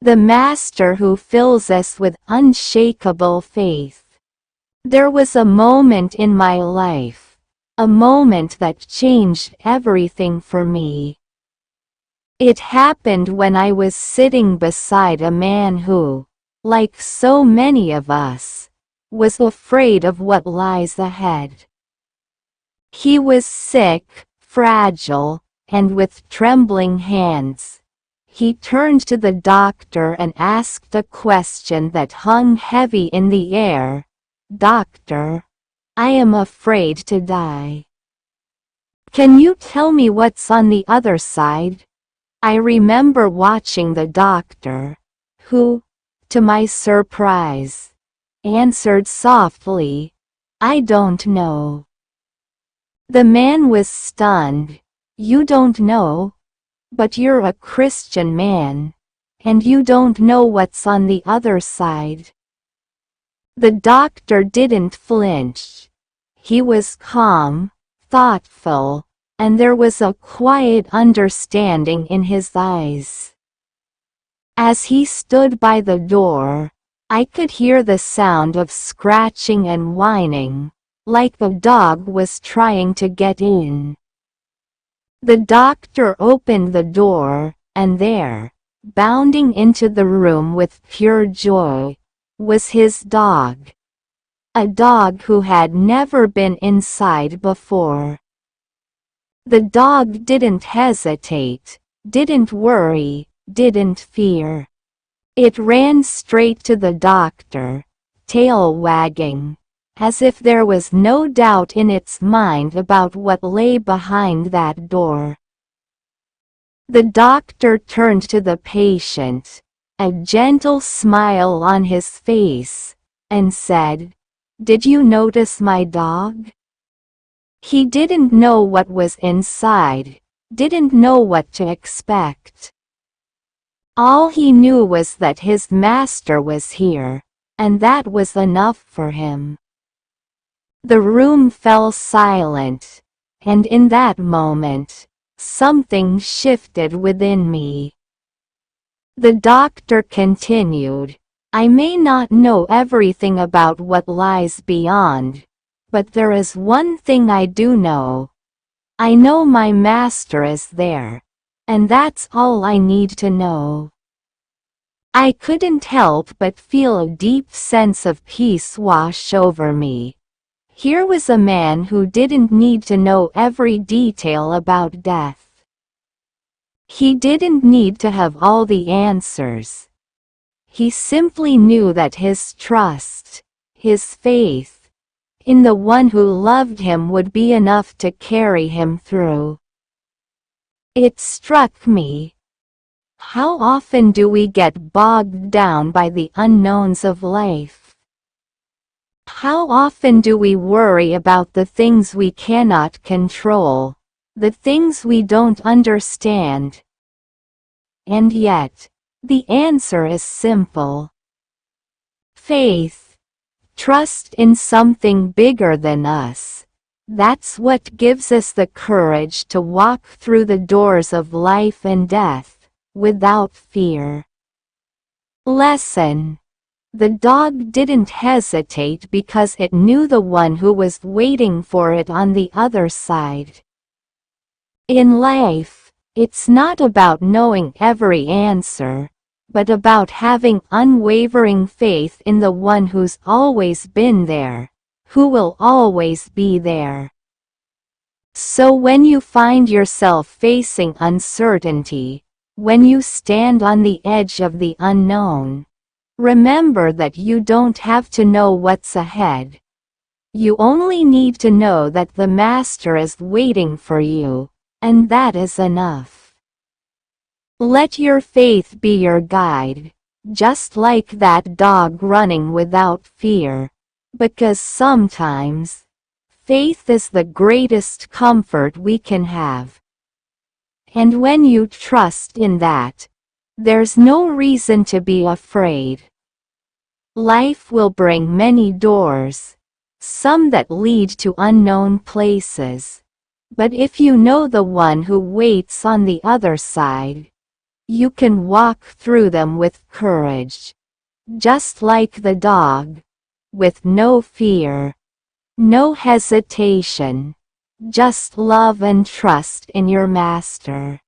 the Master who fills us with unshakable faith. There was a moment in my life, a moment that changed everything for me. It happened when I was sitting beside a man who, like so many of us, was afraid of what lies ahead. He was sick, fragile, and with trembling hands. He turned to the doctor and asked a question that hung heavy in the air. "Doctor, I am afraid to die. Can you tell me what's on the other side?" I remember watching the doctor, who, to my surprise, answered softly, "I don't know." The man was stunned. "You don't know? But you're a Christian man, and you don't know what's on the other side." The doctor didn't flinch. He was calm, thoughtful, and there was a quiet understanding in his eyes. As he stood by the door, I could hear the sound of scratching and whining, like a dog was trying to get in. The doctor opened the door, and there, bounding into the room with pure joy, was his dog. A dog who had never been inside before. The dog didn't hesitate, didn't worry, didn't fear. It ran straight to the doctor, tail wagging, as if there was no doubt in its mind about what lay behind that door. The doctor turned to the patient, a gentle smile on his face, and said, "Did you notice my dog?" He didn't know what was inside, didn't know what to expect. All he knew was that his master was here, and that was enough for him. The room fell silent, and in that moment, something shifted within me. The doctor continued, "I may not know everything about what lies beyond, but there is one thing I do know. I know my master is there, and that's all I need to know." I couldn't help but feel a deep sense of peace wash over me. Here was a man who didn't need to know every detail about death. He didn't need to have all the answers. He simply knew that his trust, his faith, in the one who loved him would be enough to carry him through. It struck me. How often do we get bogged down by the unknowns of life? How often do we worry about the things we cannot control, the things we don't understand? And yet, the answer is simple. Faith. Trust in something bigger than us. That's what gives us the courage to walk through the doors of life and death, without fear. Lesson. The dog didn't hesitate because it knew the one who was waiting for it on the other side. In life, it's not about knowing every answer, but about having unwavering faith in the one who's always been there, who will always be there. So when you find yourself facing uncertainty, when you stand on the edge of the unknown, remember that you don't have to know what's ahead. You only need to know that the Master is waiting for you, and that is enough. Let your faith be your guide, just like that dog running without fear, because sometimes, faith is the greatest comfort we can have. And when you trust in that, there's no reason to be afraid. Life will bring many doors, some that lead to unknown places, but if you know the one who waits on the other side, You can walk through them with courage, just like the dog, with no fear, no hesitation, just love and trust in your master.